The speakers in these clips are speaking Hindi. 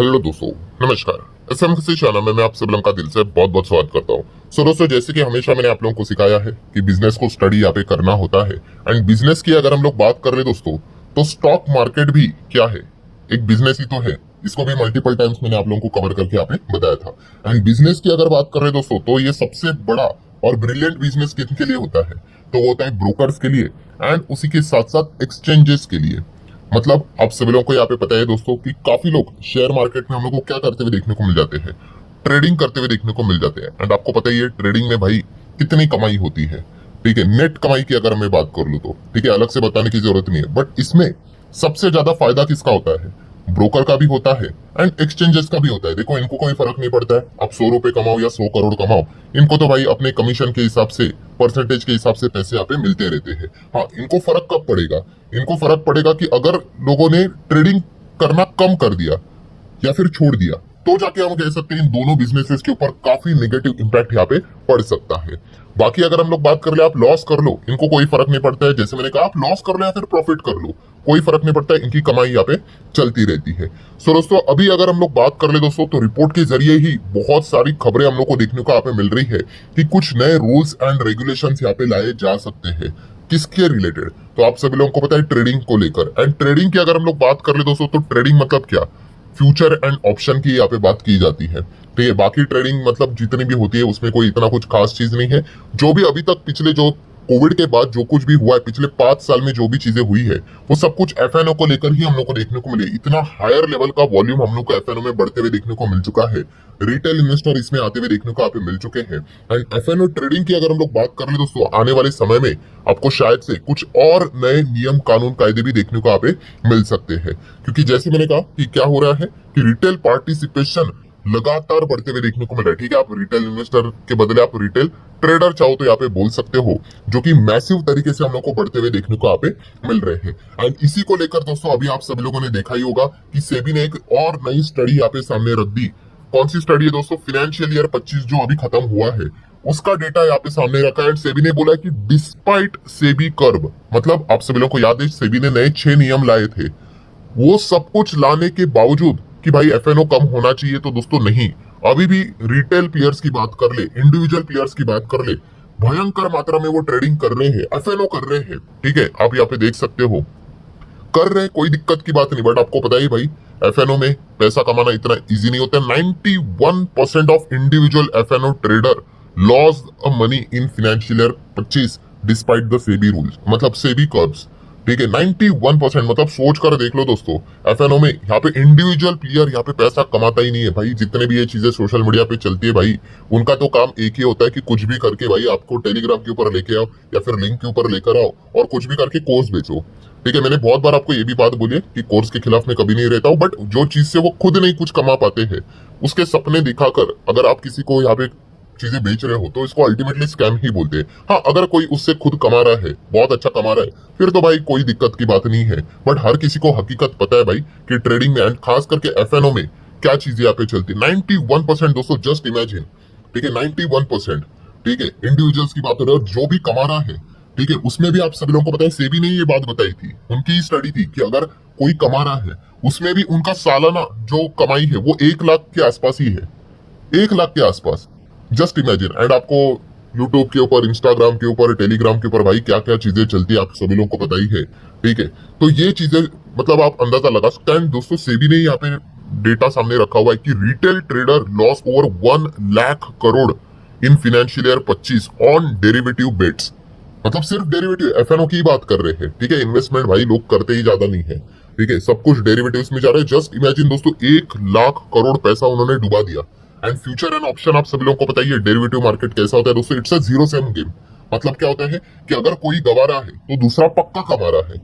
हेलो दोस्तों, नमस्कार। एसएमसी चैनल में मैं आप सब लोगों का दिल से बहुत बहुत स्वागत करता हूँ। सो दोस्तों, जैसे कि हमेशा मैंने आप लोगों को सिखाया है कि बिजनेस को स्टडी यहाँ पे करना होता है। एंड बिजनेस की अगर हम लोग बात कर ले दोस्तों, तो स्टॉक मार्केट भी क्या है, एक बिजनेस ही तो है। इसको भी मल्टीपल टाइम्स मैंने आप लोगों को कवर करके यहाँ पे बताया था। एंड बिजनेस की अगर बात कर रहे दोस्तों, तो ये सबसे बड़ा और ब्रिलियंट बिजनेस किसके लिए होता है, तो वो होता है ब्रोकर्स के लिए एंड उसी के साथ साथ एक्सचेंजेस के लिए। मतलब आप सभी लोगों को यहाँ पे पता है दोस्तों कि काफी लोग शेयर मार्केट में हम लोग को क्या करते हुए देखने को मिल जाते हैं, ट्रेडिंग करते हुए देखने को मिल जाते हैं। एंड आपको पता ही है ट्रेडिंग में भाई कितनी कमाई होती है। ठीक है, नेट कमाई की अगर मैं बात कर लूँ तो ठीक है, अलग से बताने की जरूरत नहीं है। बट इसमें सबसे ज्यादा फायदा किसका होता है, ब्रोकर का भी होता है एंड एक्सचेंजेस का भी होता है। देखो, इनको कोई फर्क नहीं पड़ता है आप 100 रुपए कमाओ या 100 करोड़ कमाओ, इनको तो भाई अपने कमीशन के हिसाब से, परसेंटेज के हिसाब से पैसे यहाँ पे मिलते रहते हैं। हाँ, इनको फर्क कब पड़ेगा, इनको फर्क पड़ेगा कि अगर लोगों ने ट्रेडिंग करना कम कर दिया या फिर छोड़ दिया, तो जाके हम कह सकते हैं इन दोनों बिजनेसेस के ऊपर काफी नेगेटिव इंपैक्ट यहाँ पे पड़ सकता है। बाकी अगर हम लोग बात कर ले, आप लॉस कर लो, इनको कोई फर्क नहीं पड़ता है। जैसे मैंने कहा, आप लॉस कर लो या फिर प्रॉफिट कर लो, कोई फर्क नहीं पड़ता है, इनकी कमाई यहाँ पे चलती रहती है। सो दोस्तों, अभी अगर हम लोग बात कर ले दोस्तों, तो रिपोर्ट के जरिए ही बहुत सारी खबरें हम लोग को देखने को यहाँ पे मिल रही है कि कुछ नए रूल्स एंड रेगुलेशन यहाँ पे लाए जा सकते हैं। किसके रिलेटेड, तो आप सभी लोगों को पता है ट्रेडिंग को लेकर। एंड ट्रेडिंग की अगर हम लोग बात कर ले दोस्तों, तो ट्रेडिंग मतलब क्या, फ्यूचर एंड ऑप्शन की यहाँ पे बात की जाती है। तो ये बाकी ट्रेडिंग मतलब जितनी भी होती है उसमें कोई इतना कुछ खास चीज नहीं है। जो भी अभी तक पिछले जो कोविड के बाद जो कुछ भी हुआ है, पिछले 5 साल में जो भी चीजें हुई है, वो सब कुछ एफएनओ को लेकर ही हम लोग को देखने को मिले। इतना हायर लेवल का वॉल्यूम हम लोग को एफएनओ में बढ़ते हुए देखने को मिल चुका है। रिटेल इन्वेस्टर इसमें आते हुए देखने को यहाँ पे मिल चुके हैं। एंड एफएनओ ट्रेडिंग की अगर हम लोग बात कर ले दोस्तों, आने वाले समय में आपको शायद से कुछ और नए नियम कानून कायदे भी देखने को यहाँ पे मिल सकते हैं। क्योंकि जैसे मैंने कहा कि क्या हो रहा है कि रिटेल पार्टिसिपेशन लगातार बढ़ते हुए देखने को मिल रहा है। ठीक है, आप रिटेल इन्वेस्टर के बदले आप रिटेल ट्रेडर चाहो तो यहाँ पे बोल सकते हो, जो कि मैसिव तरीके से हम लोग को बढ़ते हुए देखने को यहाँ पे मिल रहे हैं। एंड इसी को लेकर दोस्तों, अभी आप सभी लोगों ने देखा ही होगा कि सेबी ने एक और नई स्टडी यहाँ पे सामने रख दी। कौन सी स्टडी है दोस्तों, फाइनेंशियल ईयर 25 जो अभी खत्म हुआ है उसका डेटा यहाँ पे सामने रखा है। एंड सेबी ने बोला है कि डिस्पाइट सेबी कर्व, मतलब आप सभी लोगों को याद है सेबी ने नए 6 नियम लाए थे, वो सब कुछ लाने के बावजूद कि भाई एफएनओ कम होना चाहिए, तो दोस्तों नहीं, अभी भी रिटेल प्लेयर्स की बात कर ले, इंडिविजुअल प्लेयर्स की बात कर ले, भयंकर मात्रा में वो ट्रेडिंग कर रहे हैं, एफएनओ कर रहे हैं। ठीक है, आप यहाँ पे देख सकते हो, कर रहे हैं, कोई दिक्कत की बात नहीं। बट आपको पता ही भाई एफएनओ में पैसा कमाना इतना इजी नहीं होता। 91% of individual FnO trader loss money in financial year 25 despite the SEBI rules, मतलब सेबी कर्व्स। ठीक है, 91%, मतलब सोच कर देख लो दोस्तों, एफएनओ में यहाँ पे इंडिविजुअल प्लेयर यहाँ पे पैसा कमाता ही नहीं है भाई। जितने भी ये चीजें सोशल मीडिया पे चलती है भाई, उनका तो काम एक ही होता है कि कुछ भी करके भाई आपको टेलीग्राम के ऊपर लेके आओ या फिर लिंक के ऊपर लेकर आओ और कुछ भी करके कोर्स बेचो। ठीक है, मैंने बहुत बार आपको ये भी बात बोली है कि कोर्स के खिलाफ मैं कभी नहीं रहता हूँ, बट जो चीज से वो खुद नहीं कुछ कमा पाते हैं, उसके सपने दिखाकर अगर आप किसी को यहाँ पे चीजें बेच रहे हो, तो इसको अल्टीमेटली स्कैम ही बोलते हैं। हाँ, अगर कोई उससे खुद कमा रहा है, बहुत अच्छा कमा रहा है, फिर तो भाई कोई दिक्कत की बात नहीं है। बट हर किसी को हकीकत पता है भाई कि ट्रेडिंग में एंड खास करके एफएनओ में क्या चीजें यहाँ पे चलती है। 91% दोस्तों, जस्ट इमेजिन। ठीक है, 91%। ठीक है, इंडिविजुअल्स की बात हो रही है, जो भी कमा रहा है। ठीक है, उसमें भी आप सभी लोगों को पता है सेबी ने ये बात बताई थी, उनकी स्टडी थी कि अगर कोई कमा रहा है, उसमें भी उनका सालाना जो कमाई है वो 1 लाख के आसपास ही है, 1 लाख के आसपास। Just imagine. एंड आपको यूट्यूब के ऊपर, इंस्टाग्राम के ऊपर, टेलीग्राम के ऊपर भाई क्या क्या चीजें चलती है आप सभी लोगों को पता ही है। ठीक है, तो ये चीजें मतलब आप अंदाजा लगा सकते हैं। दोस्तों, सेबी ने यहाँ पे डेटा सामने रखा हुआ है कि retail trader loss over 1 lakh crore in financial year 25 on derivative bets, मतलब सिर्फ डेरिवेटिव, एफएनओ की बात कर रहे हैं। ठीक है, इन्वेस्टमेंट भाई लोग करते ही ज्यादा नहीं है। ठीक है, सब कुछ डेरिवेटिव्स में जा रहे हैं। जस्ट इमेजिन दोस्तों, 1 लाख करोड़ पैसा उन्होंने डुबा दिया। एंड फ्यूचर एंड ऑप्शन आप सभी लोगों को बताइए डेरिवेटिव मार्केट कैसा होता है दोस्तों, it's a zero sum game. मतलब क्या होता है कि अगर कोई गवा रहा है तो दूसरा पक्का कमा रहा है।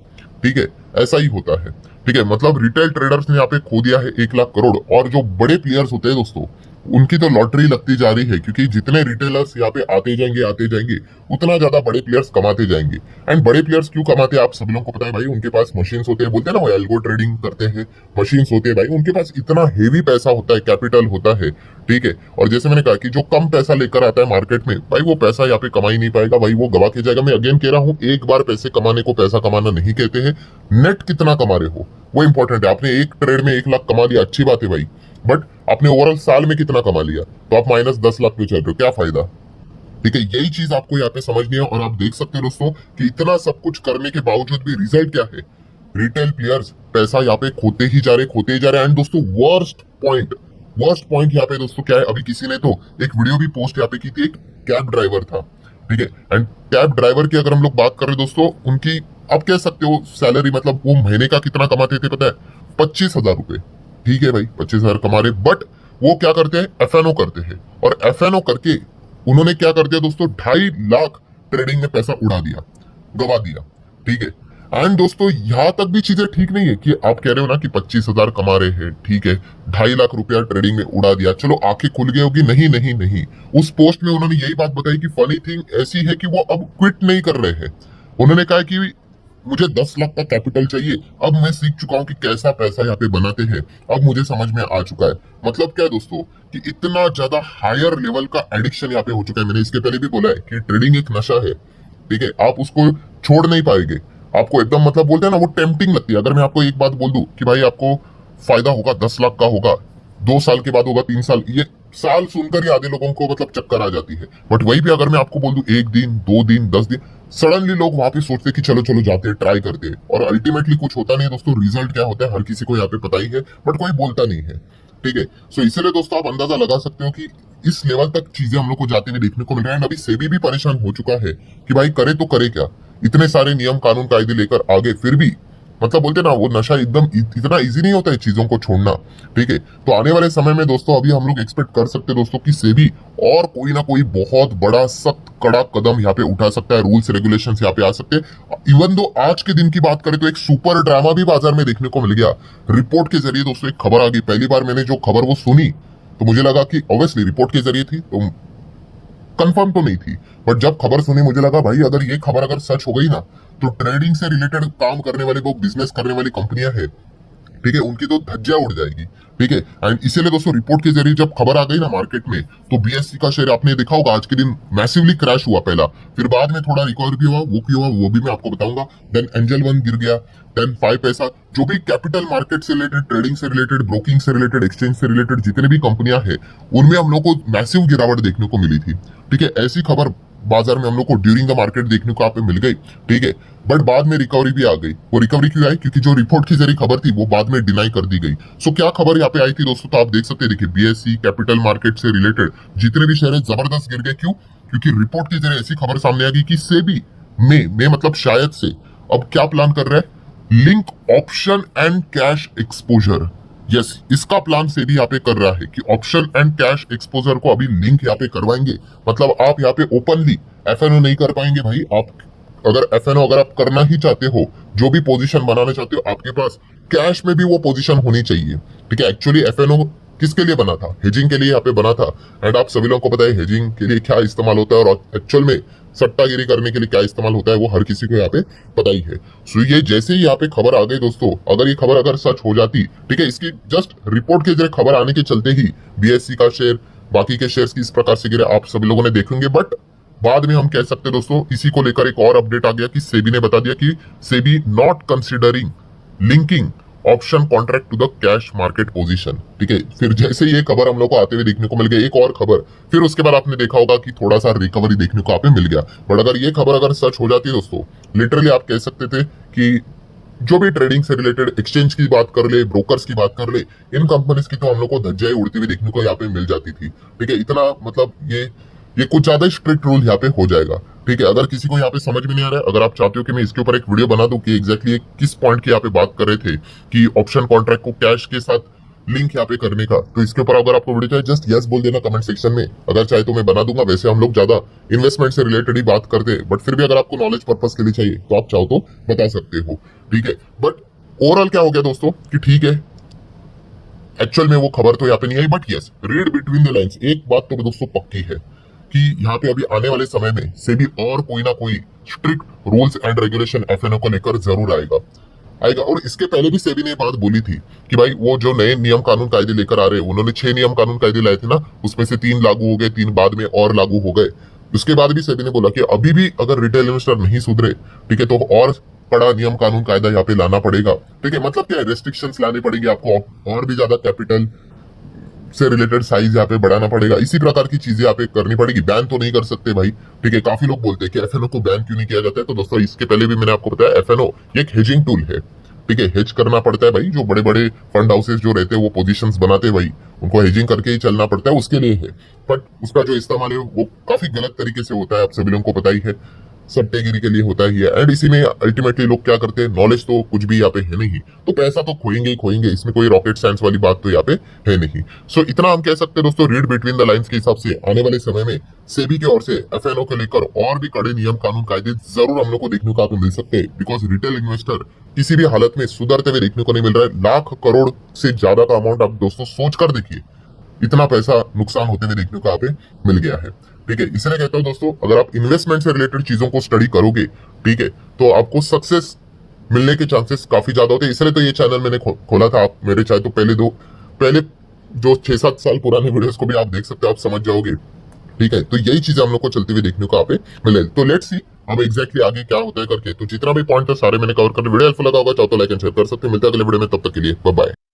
ठीक है, ऐसा ही होता है। ठीक है, मतलब रिटेल ट्रेडर्स ने यहाँ पे खो दिया है 1 लाख करोड़, और जो बड़े प्लेयर्स होते हैं दोस्तों, उनकी तो लॉटरी लगती जा रही है, क्योंकि जितने रिटेलर्स यहाँ पे आते जाएंगे उतना ज्यादा बड़े प्लेयर्स कमाते जाएंगे। एंड बड़े प्लेयर्स क्यों कमाते हैं आप सभी लोगों को पता है भाई, उनके पास मशीन्स होते हैं, बोलते हैं ना वो एल्गो ट्रेडिंग करते हैं, मशीन्स होते हैं भाई, उनके पास इतना हेवी पैसा होता है, कैपिटल होता है। ठीक है, और जैसे मैंने कहा कि जो कम पैसा लेकर आता है मार्केट में भाई, वो पैसा यहाँ पे कमा ही नहीं पाएगा भाई, वो गवा के जाएगा। मैं अगेन कह रहा हूँ, एक बार पैसे कमाने को पैसा कमाना नहीं कहते हैं, नेट कितना कमा रहे हो वो इंपॉर्टेंट है। आपने एक ट्रेड में 1 लाख कमा लिया, अच्छी बात है भाई, बट आपने ओवरऑल साल में कितना कमा लिया, तो आप -10 लाख पे चल रहे हो, क्या फायदा। ठीक है, यही चीज आपको यहाँ पे समझनी है। और आप देख सकते हो दोस्तों कि इतना सब कुछ करने के बावजूद भी रिजल्ट क्या है, रिटेल प्लेयर्स पैसा यहाँ पे खोते ही जा रहे। एंड दोस्तों वर्स्ट पॉइंट यहाँ पे दोस्तों क्या है, अभी किसी ने तो एक वीडियो भी पोस्ट यहाँ पे की थी, एक कैब ड्राइवर था, ठीक है। एंड कैब ड्राइवर की अगर हम लोग बात कर रहे हैं दोस्तों, उनकी आप कह सकते हो सैलरी, मतलब वो महीने का कितना कमाते थे पता है, 25,000 रुपए। ठीक है भाई, 25,000 कमा रहे, बट वो क्या करते हैं, एफएनओ करते हैं। और एफएनओ करके उन्होंने क्या कर दिया दोस्तों, 2.5 लाख ट्रेडिंग में पैसा उड़ा दिया, गवा दिया। ठीक है, एंड दोस्तों यहां तक भी चीजें ठीक नहीं है कि आप कह रहे हो ना कि 25,000 कमा रहे हैं, ठीक है, 2.5 लाख रुपया ट्रेडिंग में उड़ा दिया, चलो आंखें खुल गई होगी। नहीं नहीं नहीं, उस पोस्ट में उन्होंने यही बात बताई कि फनी थिंग ऐसी है कि वो अब क्विट नहीं कर रहे हैं। उन्होंने कहा कि मुझे 10 लाख का कैपिटल चाहिए, अब मैं सीख चुका हूं कि कैसा पैसा यहाँ पे बनाते हैं, अब मुझे समझ में आ चुका है। मतलब क्या है दोस्तों कि इतना ज्यादा हायर लेवल का एडिक्शन यहाँ पे हो चुका है। मैंने इसके पहले भी बोला है कि ट्रेडिंग एक नशा है, ठीक है, आप उसको छोड़ नहीं पाएंगे। आपको एकदम मतलब बोलते हैं ना, वो टेम्पटिंग लगती है। अगर मैं आपको एक बात बोल दूं कि भाई आपको फायदा होगा 10 लाख का होगा, 2 साल के बाद होगा, 3 साल, ये साल सुनकर ही आधे लोगों को मतलब चक्कर आ जाती है। बट वही भी अगर मैं आपको बोल दूं 1 दिन 2 दिन 10 दिन, सडनली लोग वहां पे सोचते हैं कि चलो चलो जाते हैं, ट्राई करते हैं, और अल्टीमेटली कुछ होता नहीं दोस्तों। रिजल्ट क्या होता है हर किसी को यहाँ पे पता ही है, बट कोई बोलता नहीं है। ठीक है, सो इसीलिए दोस्तों आप अंदाजा लगा सकते हो कि इस लेवल तक चीजें हम लोग को जाते हुए देखने को मिल रहा है। अभी सेबी भी परेशान हो चुका है कि भाई करे तो करे क्या, इतने सारे नियम कानून कायदे लेकर आगे, फिर भी मतलब बोलते ना वो नशा एकदम इतना इजी नहीं होता है चीजों को छोड़ना। ठीक है, तो आने वाले समय में दोस्तों अभी हम लोग एक्सपेक्ट कर सकते हैं दोस्तों कि सेबी और कोई ना कोई बहुत बड़ा सख्त कड़ा कदम यहाँ पे उठा सकता है, रूल्स रेगुलेशन यहाँ पे आ सकते हैं। इवन दो आज के दिन की बात करें तो एक सुपर ड्रामा भी बाजार में देखने को मिल गया। रिपोर्ट के जरिए दोस्तों एक खबर आ गई, पहली बार मैंने जो खबर वो सुनी तो मुझे लगा कि ऑब्वियसली रिपोर्ट के जरिए थी तो कंफर्म तो नहीं थी, बट जब खबर सुनी मुझे लगा भाई अगर ये खबर अगर सच हो गई ना, तो ट्रेडिंग से रिलेटेड काम करने वाले वो बिजनेस करने वाली कंपनियां हैं, ठीक है, उनकी तो धज्जियां उड़ जाएगी। ठीक है, एंड इसीलिए दोस्तों रिपोर्ट के जरिए जब खबर आ गई ना मार्केट में, तो बीएससी का शेयर आपने देखा होगा आज के दिन मैसिवली क्रैश हुआ पहला, फिर बाद में थोड़ा रिकवर भी हुआ, वो क्यों हुआ वो भी मैं आपको बताऊंगा। देन एंजल वन गिर गया, देन 5 पैसा, जो भी कैपिटल मार्केट से रिलेटेड, ट्रेडिंग से रिलेटेड, ब्रोकिंग से रिलेटेड, एक्सचेंज से रिलेटेड जितने भी कंपनियां हैं, उनमें हम लोग को मैसिव गिरावट देखने को मिली थी। ठीक है, ऐसी खबर बाजार में हम लोग को ड्यूरिंग द मार्केट देखने को यहाँ पे मिल गई। ठीक है, बट बाद में रिकवरी भी आ गई। वो रिकवरी क्यों आई, क्योंकि जो रिपोर्ट की जरिए खबर थी वो बाद में डिनाई कर दी गई। सो क्या खबर यहाँ पे आई थी दोस्तों, तो आप देख सकते हैं, देखिए बीएससी कैपिटल मार्केट से रिलेटेड जितने भी शेयर जबरदस्त गिर गए। क्यों, क्योंकि रिपोर्ट के जरिए ऐसी खबर सामने आ गई कि सेबी में मतलब शायद से अब क्या प्लान कर रहा है, link option and cash exposure. Yes, इसका प्लान सेबी यहाँ पे कर रहा है कि ऑप्शन एंड कैश एक्सपोजर को अभी लिंक यहाँ पे करवाएंगे। मतलब आप यहाँ पे ओपनली एफएनओ नहीं कर पाएंगे भाई। आप अगर एफएनओ अगर आप करना ही चाहते हो, जो भी पोजीशन बनाना चाहते हो, आपके पास कैश में भी वो पोजीशन होनी चाहिए। ठीक है, एक्चुअली एफएनओ किसके लिए बना था, हेजिंग के लिए यहाँ पे बना था। एंड आप सभी लोगों को पता है हेजिंग के लिए क्या इस्तेमाल होता है और एक्चुअल में सट्टागिरी करने के लिए क्या इस्तेमाल होता है, वो हर किसी को यहाँ पे पता ही है। सो ये जैसे ही यहाँ पे खबर आ गई दोस्तों, अगर ये खबर अगर सच हो जाती, ठीक है, इसकी जस्ट रिपोर्ट के जरिए खबर आने के चलते ही बीएससी का शेयर, बाकी के शेयर्स किस प्रकार से गिरे आप सभी लोगों ने देखेंगे। बट बाद में हम कह सकते दोस्तों, इसी को लेकर एक और अपडेट आ गया कि सेबी ने बता दिया कि SEBI not considering linking option contract to the cash market position. ठीक है, फिर जैसे ये खबर हम लोग को आते हुए देखने को मिल गई, एक और खबर, फिर उसके बाद आपने देखा होगा कि थोड़ा सा रिकवरी देखने को आप मिल गया। बट अगर ये खबर अगर सच हो जाती है दोस्तों, लिटरली आप कह सकते थे कि जो भी ट्रेडिंग से रिलेटेड, एक्सचेंज की बात कर ले, ब्रोकर्स की बात कर ले, इन कंपनीज की तो हम लोग को धज्जियां उड़ती हुई देखने को यहाँ पे मिल जाती थी। ठीक है, इतना मतलब ये कुछ ज्यादा ही स्ट्रिक्ट रूल यहाँ पे हो जाएगा। ठीक है, अगर किसी को यहाँ पे समझ में नहीं आ रहा है, अगर आप चाहते हो कि मैं इसके ऊपर एक वीडियो बना दूं कि एग्जैक्टली किस पॉइंट की यहाँ पे बात कर रहे थे कि ऑप्शन कॉन्ट्रैक्ट को कैश के साथ लिंक यहाँ पे करने का, तो इसके ऊपर अगर आपको वीडियो चाहिए जस्ट यस बोल देना कमेंट सेक्शन में, अगर चाहे तो मैं बना दूंगा। वैसे हम लोग ज्यादा इन्वेस्टमेंट से रिलेटेड ही बात करते हैं, बट फिर भी अगर आपको नॉलेज पर्पज के लिए चाहिए तो आप चाहो तो बता सकते हो। ठीक है, बट ओवरऑल क्या हो गया दोस्तों कि ठीक है, एक्चुअल में वो खबर तो यहाँ पे नहीं आई, but yes read between the lines, एक बात तो दोस्तों पक्की है कि यहाँ पे अभी आने वाले समय में सेबी और कोई ना कोई strict rules and regulation FnO को लेकर जरूर आएगा। और इसके पहले भी सेबी ने बात बोली थी कि भाई वो जो नए नियम कानून कायदे लेकर आ रहे हैं, उन्होंने 6 नियम कानून कायदे लाए थे ना, उसमें से 3 लागू हो गए, 3 बाद में और लागू हो गए। उसके बाद भी सेबी ने बोला कि अभी भी अगर रिटेल इन्वेस्टर नहीं सुधरे, ठीक है, तो और कड़ा नियम कानून कायदा यहाँ पे लाना पड़ेगा। ठीक है, मतलब क्या है, रेस्ट्रिक्शंस लाने पड़ेंगे आपको, और भी ज्यादा कैपिटल से रिलेटेड साइज यहाँ पे बढ़ाना पड़ेगा, इसी प्रकार की चीजें यहाँ पे करनी पड़ेगी। बैन तो नहीं कर सकते भाई, ठीक है। काफी लोग बोलते हैं कि एफएनओ को बैन क्यों नहीं किया जाता है, तो दोस्तों इसके पहले भी मैंने आपको बताया एफएनओ एक हेजिंग टूल है, ठीक है। हेज करना पड़ता है भाई, जो बड़े बड़े फंड हाउसेस जो रहते हैं वो पोजीशंस बनाते हैं भाई, उनको हेजिंग करके ही चलना पड़ता है, उसके लिए है। बट उसका जो इस्तेमाल है वो काफी गलत तरीके से होता है, आप सभी लोगों को पता ही है, सट्टेगिरी के लिए होता ही है। एंड इसी में अल्टीमेटली लोग क्या करते हैं, नॉलेज तो कुछ भी यहाँ पे है नहीं, तो पैसा तो खोएंगे ही खोएंगे, इसमें कोई रॉकेट साइंस वाली बात तो यहाँ पे है नहीं। सो इतना हम कह सकते हैं दोस्तों, रीड बिटवीन द लाइंस के हिसाब से आने वाले समय में सेबी की ओर से एफएनओ को लेकर और भी कड़े नियम कानून कायदे जरूर हम लोग को देखने को आपको मिल सकते हैं, बिकॉज रिटेल इन्वेस्टर किसी भी हालत में सुधरते हुए देखने को नहीं मिल रहा है। लाख करोड़ से ज्यादा का अमाउंट आप दोस्तों सोच कर देखिए, इतना पैसा नुकसान होते हुए देखने को यहाँ पे मिल गया है, ठीक है। इसलिए कहता हूँ दोस्तों, अगर आप इन्वेस्टमेंट से रिलेटेड चीजों को स्टडी करोगे, ठीक है, तो आपको सक्सेस मिलने के चांसेस काफी ज्यादा होते हैं। इसलिए तो ये चैनल मैंने खोला था। आप मेरे चाहे तो पहले जो 6-7 साल पुराने वीडियोस को भी आप देख सकते हो, आप समझ जाओगे, ठीक है। तो यही चीजें हम लोग को चलते हुए देखने को यहाँ पे मिले। तो लेट्स सी अब एग्जैक्टली आगे क्या होता है करके। तो जितना भी पॉइंट है सारे मैंने कवर कर, वीडियो हेल्पफुल लगा होगा चाहो तो लाइक एंड शेयर कर सकते हैं। मिलते हैं अगले वीडियो में, तब तक के लिए बाय बाय।